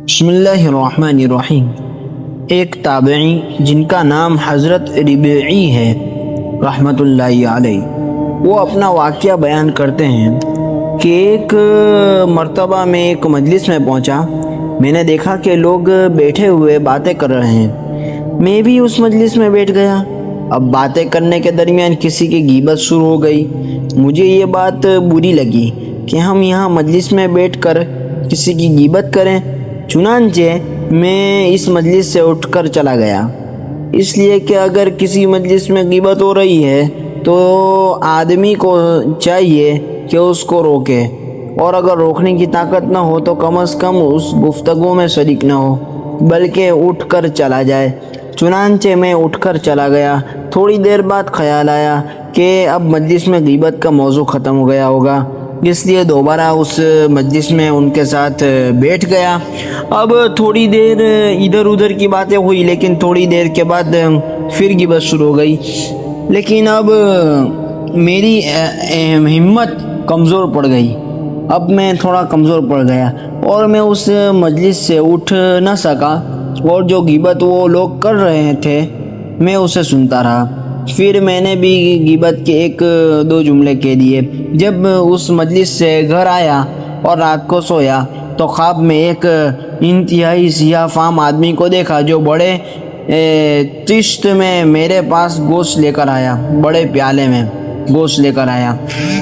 بسم اللہ الرحمن الرحیم۔ ایک تابعی جن کا نام حضرت ربیعی ہے رحمت اللہ علیہ، وہ اپنا واقعہ بیان کرتے ہیں کہ ایک مرتبہ میں ایک مجلس میں پہنچا۔ میں نے دیکھا کہ لوگ بیٹھے ہوئے باتیں کر رہے ہیں۔ میں بھی اس مجلس میں بیٹھ گیا۔ اب باتیں کرنے کے درمیان کسی کی غیبت شروع ہو گئی۔ مجھے یہ بات بری لگی کہ ہم یہاں مجلس میں بیٹھ کر کسی کی غیبت کریں۔ چنانچہ میں اس مجلس سے اٹھ کر چلا گیا، اس لیے کہ اگر کسی مجلس میں غیبت ہو رہی ہے تو آدمی کو چاہیے کہ اس کو روکے، اور اگر روکنے کی طاقت نہ ہو تو کم از کم اس گفتگو میں شریک نہ ہو، بلکہ اٹھ کر چلا جائے۔ چنانچہ میں اٹھ کر چلا گیا۔ تھوڑی دیر بعد خیال آیا کہ اب مجلس میں غیبت کا موضوع ختم ہو گیا ہوگا، اس لیے دوبارہ اس مجلس میں ان کے ساتھ بیٹھ گیا۔ اب تھوڑی دیر ادھر ادھر کی باتیں ہوئی، لیکن تھوڑی دیر کے بعد پھر غیبت شروع ہو گئی۔ لیکن اب میری ہمت کمزور پڑ گئی۔ اب میں تھوڑا کمزور پڑ گیا اور میں اس مجلس سے اٹھ نہ سکا، اور جو غیبت وہ لوگ کر رہے تھے میں اسے سنتا رہا۔ پھر میں نے بھی غیبت کے ایک دو جملے کہہ دیے۔ جب اس مجلس سے گھر آیا اور رات کو سویا تو خواب میں ایک انتہائی سیاہ فام آدمی کو دیکھا جو بڑے طشت میں میرے پاس گوشت لے کر آیا، بڑے پیالے میں گوشت لے کر آیا۔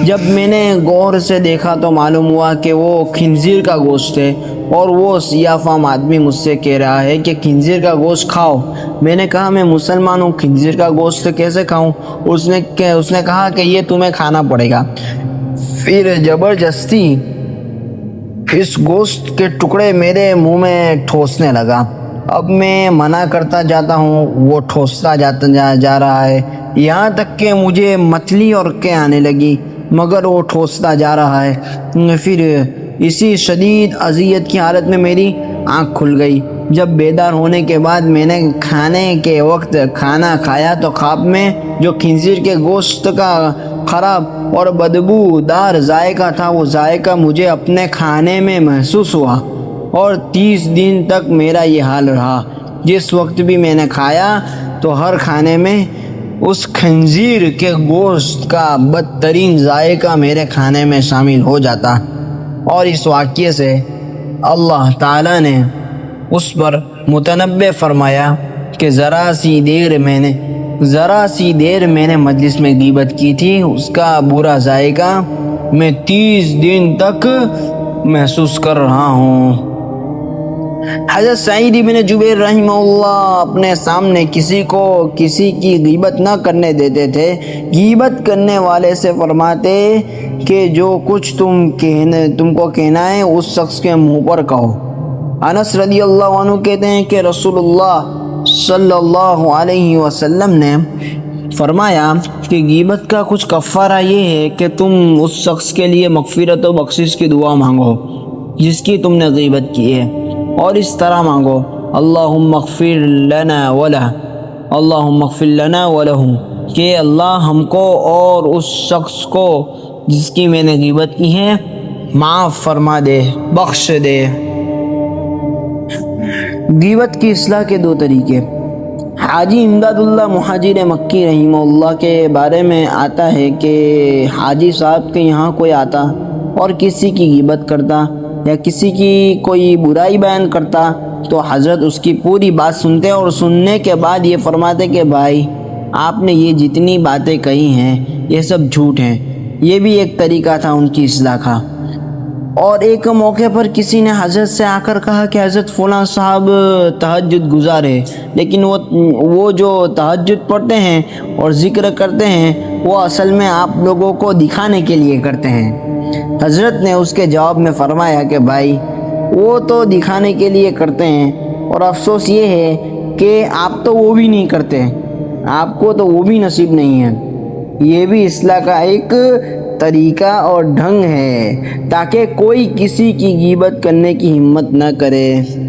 جب میں نے غور سے دیکھا تو معلوم ہوا کہ وہ خنزیر کا گوشت ہے، اور وہ سیاہ فام آدمی مجھ سے کہہ رہا ہے کہ خنزیر کا گوشت کھاؤ۔ میں نے کہا میں مسلمان ہوں، خنزیر کا گوشت کیسے کھاؤں؟ اس نے کہا کہ یہ تمہیں کھانا پڑے گا۔ پھر زبردستی اس گوشت کے ٹکڑے میرے منہ میں ٹھوسنے لگا۔ اب میں منع کرتا جاتا ہوں، وہ ٹھوستا جا رہا ہے، یہاں تک کہ مجھے متلی اور کے آنے لگی، مگر وہ ٹھوستا جا رہا ہے۔ پھر اسی شدید اذیت کی حالت میں میری آنکھ کھل گئی۔ جب بیدار ہونے کے بعد میں نے کھانے کے وقت کھانا کھایا تو خواب میں جو خنزیر کے گوشت کا خراب اور بدبو دار ذائقہ تھا، وہ ذائقہ مجھے اپنے کھانے میں محسوس ہوا، اور 30 دن تک میرا یہ حال رہا۔ جس وقت بھی میں نے کھایا تو ہر کھانے میں اس خنزیر کے گوشت کا بدترین ذائقہ میرے کھانے میں شامل ہو جاتا، اور اس واقعے سے اللہ تعالیٰ نے اس پر متنبع فرمایا کہ ذرا سی دیر میں نے مجلس میں غیبت کی تھی، اس کا برا ذائقہ میں 30 دن تک محسوس کر رہا ہوں۔ حضرت سعید بن جبیر رحمہ اللہ اپنے سامنے کسی کی غیبت نہ کرنے دیتے تھے۔ غیبت کرنے والے سے فرماتے کہ جو کچھ تم کو کہنا ہے اس شخص کے منہ پر کہو۔ انس رضی اللہ عنہ کہتے ہیں کہ رسول اللہ صلی اللہ علیہ وسلم نے فرمایا کہ غیبت کا کچھ کفارہ یہ ہے کہ تم اس شخص کے لیے مغفرت و بخشش کی دعا مانگو جس کی تم نے غیبت کی ہے، اور اس طرح مانگو اللہم اغفر لنا ولہ، اللہم اغفر لنا ولہم، کہ اللہ ہم کو اور اس شخص کو جس کی میں نے غیبت کی ہے معاف فرما دے، بخش دے۔ غیبت کی اصلاح کے دو طریقے۔ حاجی امداد اللہ مہاجر مکی رحمہ اللہ کے بارے میں آتا ہے کہ حاجی صاحب کے یہاں کوئی آتا اور کسی کی غیبت کرتا یا کسی کی کوئی برائی بیان کرتا تو حضرت اس کی پوری بات سنتے، اور سننے کے بعد یہ فرماتے کہ بھائی آپ نے یہ جتنی باتیں کہی ہیں یہ سب جھوٹ ہیں۔ یہ بھی ایک طریقہ تھا ان کی اصلاح کا۔ اور ایک موقع پر کسی نے حضرت سے آ کر کہا کہ حضرت فلاں صاحب تہجد گزار ہے، لیکن وہ جو تہجد پڑھتے ہیں اور ذکر کرتے ہیں وہ اصل میں آپ لوگوں کو دکھانے کے لیے کرتے ہیں۔ حضرت نے اس کے جواب میں فرمایا کہ بھائی وہ تو دکھانے کے لیے کرتے ہیں، اور افسوس یہ ہے کہ آپ تو وہ بھی نہیں کرتے، آپ کو تو وہ بھی نصیب نہیں ہے۔ یہ بھی اصلاح کا ایک طریقہ اور ڈھنگ ہے تاکہ کوئی کسی کی غیبت کرنے کی ہمت نہ کرے۔